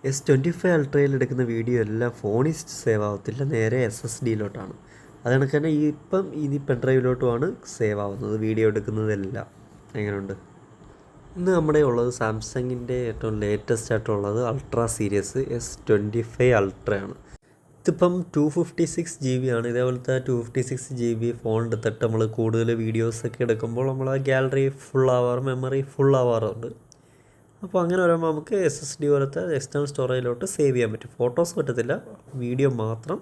S25 അൾട്രയിൽ എടുക്കുന്ന video എല്ലാം ഫോണിൽ സേവ് ആവത്തില്ല, നേരെ SSDയിലോട്ടാണ്. അത് കണക്ക് തന്നെ ഇപ്പം ഇനി പെൻഡ്രൈവിലോട്ടുമാണ് സേവ് ആവുന്നത് വീഡിയോ എടുക്കുന്നതെല്ലാം. എങ്ങനെയുണ്ട്? ഇന്ന് നമ്മുടെ ഉള്ളത് സാംസങ്ങിൻ്റെ ഏറ്റവും ലേറ്റസ്റ്റ് ആയിട്ടുള്ളത് അൾട്രാ സീരീസ് S25 അൾട്രയാണ്. ഇതിപ്പം 256 GB ആണ്. ഇതേപോലത്തെ 256 GB ഫോൺ എടുത്തിട്ട് നമ്മൾ കൂടുതൽ വീഡിയോസൊക്കെ എടുക്കുമ്പോൾ നമ്മൾ ഗാലറി ഫുൾ ആവാറ്, മെമ്മറി ഫുൾ ആവാറുണ്ട്. അപ്പോൾ അങ്ങനെ വരുമ്പോൾ നമുക്ക് SSD പോലത്തെ എക്സ്റ്റേണൽ സ്റ്റോറേജിലോട്ട് സേവ് ചെയ്യാൻ പറ്റും. ഫോട്ടോസ് പറ്റത്തില്ല, വീഡിയോ മാത്രം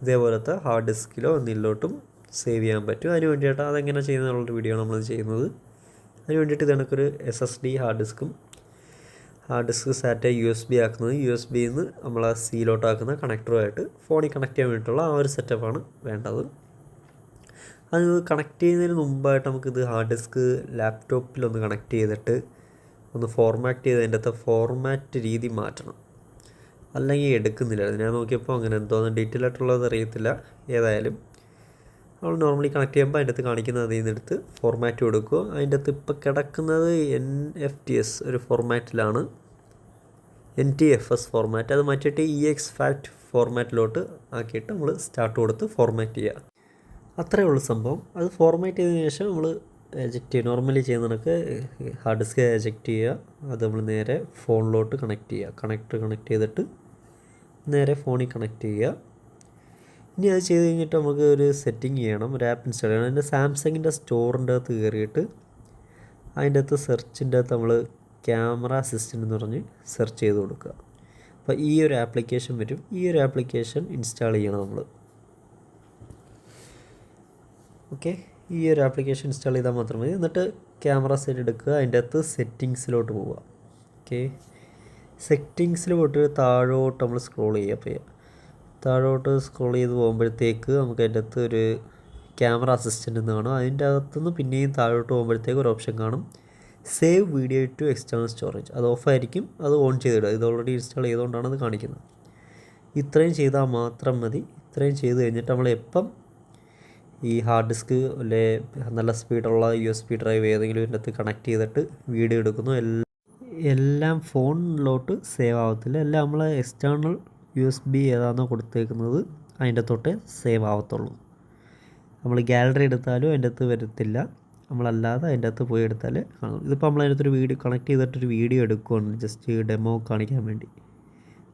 ഇതേപോലത്തെ ഹാർഡ് ഡിസ്കിലോ ഒന്നിലോട്ടും സേവ് ചെയ്യാൻ പറ്റും. അതിന് വേണ്ടിയിട്ട് അതെങ്ങനെ ചെയ്യുന്നതിനുള്ളൊരു വീഡിയോ നമ്മൾ ചെയ്യുന്നത്. അതിന് വേണ്ടിയിട്ട് ഇത് കണക്കൊരു SSD ഹാർഡ് ഡിസ്ക് സാറ്റ് USB ആക്കുന്നത്, USB-യിൽ നിന്ന് നമ്മൾ ആ സീലോട്ടാക്കുന്ന കണക്ടറുമായിട്ട് ഫോണിൽ കണക്ട് ചെയ്യാൻ വേണ്ടിയിട്ടുള്ള ആ ഒരു സെറ്റപ്പാണ് വേണ്ടത്. അത് കണക്ട് ചെയ്യുന്നതിന് മുമ്പായിട്ട് നമുക്കിത് ഹാർഡ് ഡിസ്ക് ലാപ്ടോപ്പിലൊന്ന് കണക്ട് ചെയ്തിട്ട് ഒന്ന് ഫോർമാറ്റ് ചെയ്ത് അതിൻ്റെ അകത്ത് ഫോർമാറ്റ് രീതി മാറ്റണം, അല്ലെങ്കിൽ എടുക്കുന്നില്ല. ഞാൻ നോക്കിയപ്പോൾ അങ്ങനെ എന്തോന്നും ഡീറ്റെയിൽ ആയിട്ടുള്ളത് അറിയത്തില്ല. ഏതായാലും നമ്മൾ നോർമലി കണക്ട് ചെയ്യുമ്പോൾ അതിൻ്റെ അകത്ത് കാണിക്കുന്നത് അതിൽ നിന്നെടുത്ത് ഫോർമാറ്റ് കൊടുക്കുക. അതിൻ്റെ അകത്ത് ഇപ്പോൾ കിടക്കുന്നത് NFTS ഒരു ഫോർമാറ്റിലാണ്, NTFS ഫോർമാറ്റ്. അത് മാറ്റിയിട്ട് EXFAT ഫോർമാറ്റിലോട്ട് ആക്കിയിട്ട് നമ്മൾ സ്റ്റാർട്ട് കൊടുത്ത് ഫോർമാറ്റ് ചെയ്യുക. അത്രയേ ഉള്ളൂ സംഭവം. അത് ഫോർമാറ്റ് ചെയ്തതിന് ശേഷം നമ്മൾ എജക്റ്റ് ചെയ്യുക. നോർമലി ചെയ്യുന്ന കണക്ക് ഹാർഡ് ഡിസ്ക് എജക്റ്റ് ചെയ്യുക. അത് നമ്മൾ നേരെ ഫോണിലോട്ട് കണക്ട് ചെയ്യുക. കണക്ട് ചെയ്തിട്ട് നേരെ ഫോണിൽ കണക്ട് ചെയ്യുക. ഇനി അത് ചെയ്ത് കഴിഞ്ഞിട്ട് നമുക്ക് ഒരു സെറ്റിംഗ് ചെയ്യണം, ഒരു ആപ്പ് ഇൻസ്റ്റാൾ ചെയ്യണം. അതിൻ്റെ സാംസങ്ങിൻ്റെ സ്റ്റോറിൻ്റെ അകത്ത് കയറിയിട്ട് അതിൻ്റെ അകത്ത് സെർച്ചിൻ്റെ അകത്ത് നമ്മൾ ക്യാമറ അസിസ്റ്റൻ്റ് എന്ന് പറഞ്ഞ് സെർച്ച് ചെയ്ത് കൊടുക്കുക. അപ്പോൾ ഈ ഒരു ആപ്ലിക്കേഷൻ വരും. ഈ ഒരു ആപ്ലിക്കേഷൻ ഇൻസ്റ്റാൾ ചെയ്യണം നമ്മൾ. ഓക്കെ, ഈ ഒരു ആപ്ലിക്കേഷൻ ഇൻസ്റ്റാൾ ചെയ്താൽ മാത്രം മതി. എന്നിട്ട് ക്യാമറ സെറ്റ് എടുക്കുക, അതിൻ്റെ അകത്ത് സെറ്റിങ്സിലോട്ട് പോവുക. ഓക്കെ, സെറ്റിങ്സിൽ പോയിട്ട് താഴോട്ട് നമ്മൾ സ്ക്രോൾ ചെയ്യുക. താഴോട്ട് സ്ക്രോൾ ചെയ്ത് പോകുമ്പോഴത്തേക്ക് നമുക്ക് അതിൻ്റെ അകത്ത് ഒരു ക്യാമറ അസിസ്റ്റൻ്റ് എന്ന് കാണും. അതിൻ്റെ അകത്തുനിന്ന് പിന്നെയും താഴോട്ട് പോകുമ്പോഴത്തേക്ക് ഒരു ഓപ്ഷൻ കാണും, save video to external storage. അത് ഓഫായിരിക്കും, അത് ഓൺ ചെയ്തിടുക. ഇത് ഓൾറെഡി ഇൻസ്റ്റാൾ ചെയ്തുകൊണ്ടാണ് അത് കാണിക്കുന്നത്. ഇത്രയും ചെയ്താൽ മാത്രം മതി. ഇത്രയും ചെയ്ത് കഴിഞ്ഞിട്ട് നമ്മൾ എപ്പം ഈ ഹാർഡ് ഡിസ്ക് അല്ലെ നല്ല സ്പീഡുള്ള USB ഡ്രൈവ് ഏതെങ്കിലും ഇതിൻ്റെ അകത്ത് കണക്ട് ചെയ്തിട്ട് വീഡിയോ എടുക്കുന്നു, എല്ലാം ഫോണിലോട്ട് സേവ് ആവത്തില്ല. എല്ലാം നമ്മൾ എക്സ്റ്റേണൽ USB ഏതാണോ കൊടുത്തേക്കുന്നത് അതിൻ്റെ തൊട്ടേ സേവ് ആവത്തുള്ളൂ. നമ്മൾ ഗാലറി എടുത്താലും അതിൻ്റെ അകത്ത് വരത്തില്ല, നമ്മളല്ലാതെ അതിൻ്റെ അകത്ത് പോയി എടുത്താൽ കാണും. ഇതിപ്പോൾ നമ്മൾ അതിനകത്തൊരു വീഡിയോ കണക്ട് ചെയ്തിട്ടൊരു വീഡിയോ എടുക്കുകയാണ്, ജസ്റ്റ് ഡെമോ കാണിക്കാൻ വേണ്ടി.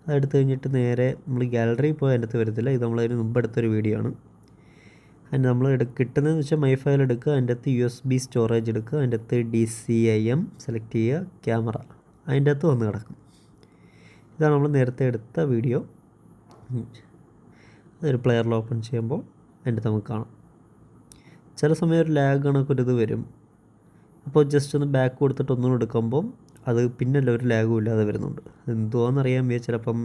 അതെടുത്ത് കഴിഞ്ഞിട്ട് നേരെ നമ്മൾ ഗാലറി പോയി അതിൻ്റെ അകത്ത് വരത്തില്ല. ഇത് നമ്മളതിന് മുമ്പ് എടുത്തൊരു വീഡിയോ ആണ്. അതിന് നമ്മൾ കിട്ടുന്നതെന്ന് വെച്ചാൽ മൈ ഫയൽ എടുക്കുക, അതിൻ്റെ അകത്ത് USB സ്റ്റോറേജ് എടുക്കുക, അതിൻ്റെ അകത്ത് DCIM സെലക്ട് ചെയ്യുക, ക്യാമറ അതിൻ്റെ അകത്ത് വന്ന് കിടക്കും. ഇതാണ് നമ്മൾ നേരത്തെ എടുത്ത വീഡിയോ. അതൊരു പ്ലെയറിൽ ഓപ്പൺ ചെയ്യുമ്പോൾ അതിൻ്റെ അകത്ത് നമുക്ക് കാണാം. ചില സമയം ഒരു ലാഗ് കണക്കൊരിത് വരും. അപ്പോൾ ജസ്റ്റ് ഒന്ന് ബാക്ക് കൊടുത്തിട്ട് ഒന്നും എടുക്കുമ്പം അത് പിന്നല്ല ഒരു ലാഗും ഇല്ലാതെ വരുന്നുണ്ട്. എന്തുവാണെന്നറിയാൻ വയ്യ, ചിലപ്പം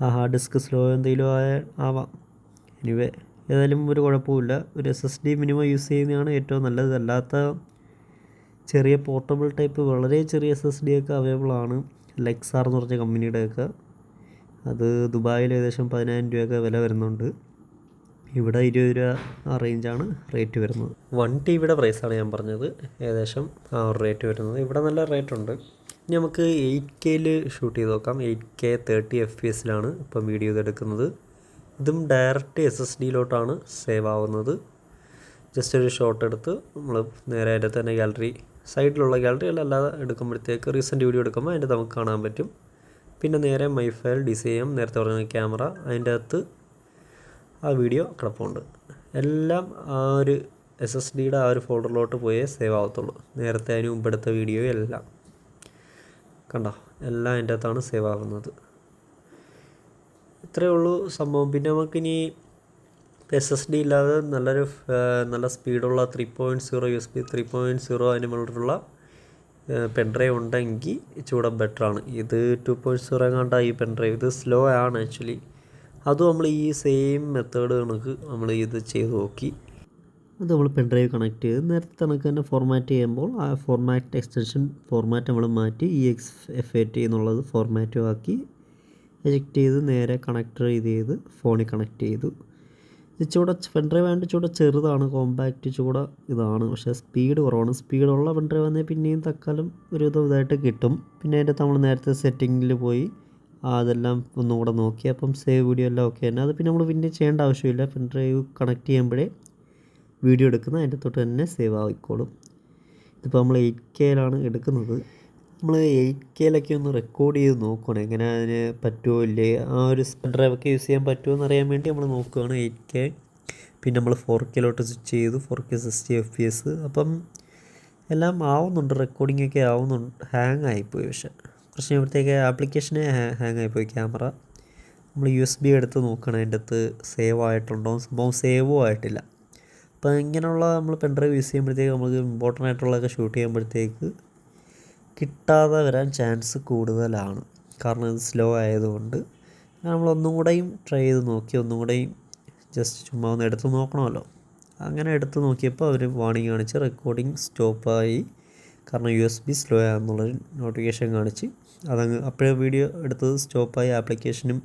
ആ ഹാർഡ് ഡിസ്ക് സ്ലോ എന്തെങ്കിലും ആവാം. എനിവേ ഏതായാലും ഒരു കുഴപ്പമില്ല. ഒരു SSD മിനിമം യൂസ് ചെയ്യുന്നതാണ് ഏറ്റവും നല്ലത്. അല്ലാത്ത ചെറിയ പോർട്ടബിൾ ടൈപ്പ് വളരെ ചെറിയ SSD ഒക്കെ അവൈലബിൾ ആണ്. ലെക്സാർ എന്ന് പറഞ്ഞ കമ്പനിയുടെയൊക്കെ. അത് ദുബായിൽ ഏകദേശം 10,000 രൂപയൊക്കെ വില വരുന്നുണ്ട്. ഇവിടെ 20 രൂപ ആ റേഞ്ചാണ് റേറ്റ് വരുന്നത്. 1 TBയുടെ പ്രൈസാണ് ഞാൻ പറഞ്ഞത്, ഏകദേശം ആ ഒരു റേറ്റ് വരുന്നത്. ഇവിടെ നല്ല റേറ്റുണ്ട്. ഇനി നമുക്ക് 8Kയിൽ ഷൂട്ട് ചെയ്ത് നോക്കാം. 8K 30 FPS ഇപ്പം വീഡിയോ ഇതെടുക്കുന്നത്. ഇതും ഡയറക്റ്റ് SSDയിലോട്ടാണ് സേവ് ആവുന്നത്. ജസ്റ്റ് ഒരു ഷോട്ട് എടുത്ത് നമ്മൾ നേരെ അതിൻ്റെ തന്നെ ഗാലറി, സൈഡിലുള്ള ഗാലറി അല്ലാതെ എടുക്കുമ്പോഴത്തേക്ക് റീസെൻറ്റ് വീഡിയോ എടുക്കുമ്പോൾ അതിൻ്റെ നമുക്ക് കാണാൻ പറ്റും. പിന്നെ നേരെ മൈ ഫയൽ DCIM നേരത്തെ പറഞ്ഞ ക്യാമറ അതിൻ്റെ അകത്ത് ആ വീഡിയോ കിടപ്പുണ്ട്. എല്ലാം ആ ഒരു SSDയുടെ ആ ഒരു ഫോൾഡറിലോട്ട് പോയേ സേവ് ആവത്തുള്ളൂ. നേരത്തെ അതിന് മുമ്പെടുത്ത വീഡിയോ എല്ലാം കണ്ടോ, എല്ലാം അതിൻ്റെ അകത്താണ് സേവ് ആവുന്നത്. ഇത്രയേ ഉള്ളൂ സംഭവം. പിന്നെ നമുക്കിനി SSD ഇല്ലാതെ നല്ല സ്പീഡുള്ള 3.0 USB 3.0 അതിന് മുകളിലുള്ള പെൻഡ്രൈവ് ഉണ്ടെങ്കിൽ ഇച്ചിരി ബെറ്ററാണ്. ഇത് 2.0 എങ്ങാണ്ടാണ് ഈ പെൻഡ്രൈവ്. ഇത് സ്ലോ ആണ് ആക്ച്വലി. അതും നമ്മൾ ഈ സെയിം മെത്തേഡ് കണക്ക് നമ്മൾ ഇത് ചെയ്ത് നോക്കി. അത് നമ്മൾ പെൻഡ്രൈവ് കണക്ട് ചെയ്ത് നേരത്തെ കണക്ക് തന്നെ ഫോർമാറ്റ് ചെയ്യുമ്പോൾ ആ ഫോർമാറ്റ് എക്സ്റ്റൻഷൻ ഫോർമാറ്റ് നമ്മൾ മാറ്റി EXFAT എന്നുള്ളത് ഫോർമാറ്റും ആക്കി എജക്റ്റ് ചെയ്ത് നേരെ കണക്ടർ ചെയ്ത് ഫോണിൽ കണക്ട് ചെയ്തു. ഇത് ചൂടെ പെൻഡ്രൈവ് ആയതുകൊണ്ട് ചൂടെ ചെറുതാണ്, കോമ്പാക്റ്റ് ചൂടെ ഇതാണ്, പക്ഷേ സ്പീഡ് കുറവാണ്. സ്പീഡുള്ള പെൻഡ്രൈവ് വന്നാൽ പിന്നെയും തൽക്കാലം ഒരു ഇതായിട്ട് കിട്ടും. പിന്നെ അതിൻ്റെ നമ്മൾ നേരത്തെ സെറ്റിങ്ങിൽ പോയി അതെല്ലാം ഒന്നും കൂടെ നോക്കി, അപ്പം സേവ് വീഡിയോ എല്ലാം ഓക്കെ തന്നെ. അത് പിന്നെ നമ്മൾ പിന്നെ ചെയ്യേണ്ട ആവശ്യമില്ല. പെൻഡ്രൈവ് കണക്ട് ചെയ്യുമ്പോഴേ വീഡിയോ എടുക്കുന്ന അതിൻ്റെ തൊട്ട് തന്നെ സേവ് ആയിക്കോളും. ഇതിപ്പോൾ നമ്മൾ 8Kയിലാണ് എടുക്കുന്നത്. നമ്മൾ 8Kയിലൊക്കെ ഒന്ന് റെക്കോർഡ് ചെയ്ത് നോക്കുകയാണ്, എങ്ങനെ അതിന് പറ്റുമോ ഇല്ലേ, ആ ഒരു പെൻഡ്രൈവൊക്കെ യൂസ് ചെയ്യാൻ പറ്റുമോ എന്നറിയാൻ വേണ്ടി നമ്മൾ നോക്കുകയാണ് 8K. പിന്നെ നമ്മൾ 4Kയിലോട്ട് സ്വിച്ച് ചെയ്തു, 4K 60 FPS. അപ്പം എല്ലാം ആവുന്നുണ്ട്, റെക്കോർഡിങ്ങൊക്കെ ആവുന്നുണ്ട്. ഹാങ് ആയിപ്പോയി, പക്ഷേ കുറച്ച് കഴിയുമ്പോഴത്തേക്ക് ആപ്ലിക്കേഷനെ ഹാങ് ആയിപ്പോയി ക്യാമറ. നമ്മൾ USB എടുത്ത് നോക്കണം അതിൻ്റെ അകത്ത് സേവ് ആയിട്ടുണ്ടോ. സംഭവം സേവും ആയിട്ടില്ല. അപ്പോൾ ഇങ്ങനെയുള്ള നമ്മൾ പെൻഡ്രൈവ് യൂസ് ചെയ്യുമ്പോഴത്തേക്ക് നമുക്ക് ഇമ്പോർട്ടൻ്റ് ആയിട്ടുള്ളതൊക്കെ ഷൂട്ട് ചെയ്യുമ്പോഴത്തേക്ക് കിട്ടാതെ വരാൻ ചാൻസ് കൂടുതലാണ്, കാരണം ഇത് സ്ലോ ആയതുകൊണ്ട്. നമ്മളൊന്നും കൂടെയും ട്രൈ ചെയ്ത് നോക്കി, ഒന്നും കൂടെയും ജസ്റ്റ് ചുമ്മാ ഒന്ന് എടുത്ത് നോക്കണമല്ലോ. അങ്ങനെ എടുത്ത് നോക്കിയപ്പോൾ അവർ വാണിംഗ് കാണിച്ച് റെക്കോർഡിങ് സ്റ്റോപ്പായി, കാരണം USB സ്ലോ ആണെന്നുള്ളൊരു നോട്ടിഫിക്കേഷൻ കാണിച്ച്. അതങ്ങ് അപ്പോഴേ വീഡിയോ എടുത്തത് സ്റ്റോപ്പായി, ആപ്ലിക്കേഷനും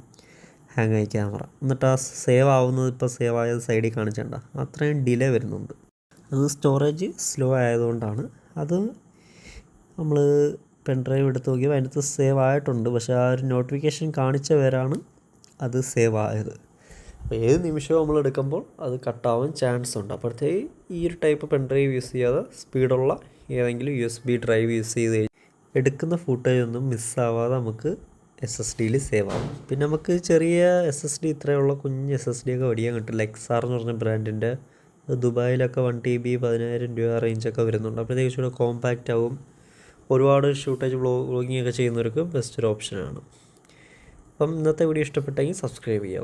ഹാങ് ആയി ക്യാമറ. എന്നിട്ട് ആ സേവ് ആവുന്നത് ഇപ്പോൾ സേവ് ആയത് സൈഡിൽ കാണിച്ചിട്ടുണ്ട, അത്രയും ഡിലേ വരുന്നുണ്ട്. അത് സ്റ്റോറേജ് സ്ലോ ആയതുകൊണ്ടാണ്. അത് നമ്മൾ പെൻഡ്രൈവ് എടുത്ത് നോക്കിയപ്പോൾ അതിനകത്ത് സേവ് ആയിട്ടുണ്ട്, പക്ഷേ ആ ഒരു നോട്ടിഫിക്കേഷൻ കാണിച്ച പേരാണ് അത് സേവ് ആയത്. അപ്പോൾ ഏത് നിമിഷവും നമ്മൾ എടുക്കുമ്പോൾ അത് കട്ടാവാൻ ചാൻസ് ഉണ്ട്. അപ്പോഴത്തേക്ക് ഈ ഒരു ടൈപ്പ് പെൻഡ്രൈവ് യൂസ് ചെയ്യാതെ സ്പീഡുള്ള ഏതെങ്കിലും USB ഡ്രൈവ് യൂസ് ചെയ്ത് എടുക്കുന്ന ഫുട്ടേജ് ഒന്നും മിസ്സാവാതെ നമുക്ക് SSDയിൽ സേവ് ആവും. പിന്നെ നമുക്ക് ചെറിയ SSD, ഇത്രയുള്ള കുഞ്ഞ് SSD ഒക്കെ മേടിക്കാൻ കിട്ടും. ലെക്സാർ എന്ന് പറഞ്ഞ ബ്രാൻഡിൻ്റെ. ദുബായിലൊക്കെ 1 TB 10,000 രൂപ റേഞ്ചൊക്കെ വരുന്നുണ്ട്. അപ്പോഴത്തേക്ക് ഇച്ചിരി കോമ്പാക്റ്റ് ആവും. ഒരുപാട് ഷൂട്ടേജ് വ്ളോഗിങ് ഒക്കെ ചെയ്യുന്നവർക്ക് ബെസ്റ്റ് ഒരു ഓപ്ഷനാണ്. അപ്പം ഇന്നത്തെ വീഡിയോ ഇഷ്ടപ്പെട്ടെങ്കിൽ സബ്സ്ക്രൈബ് ചെയ്യാം.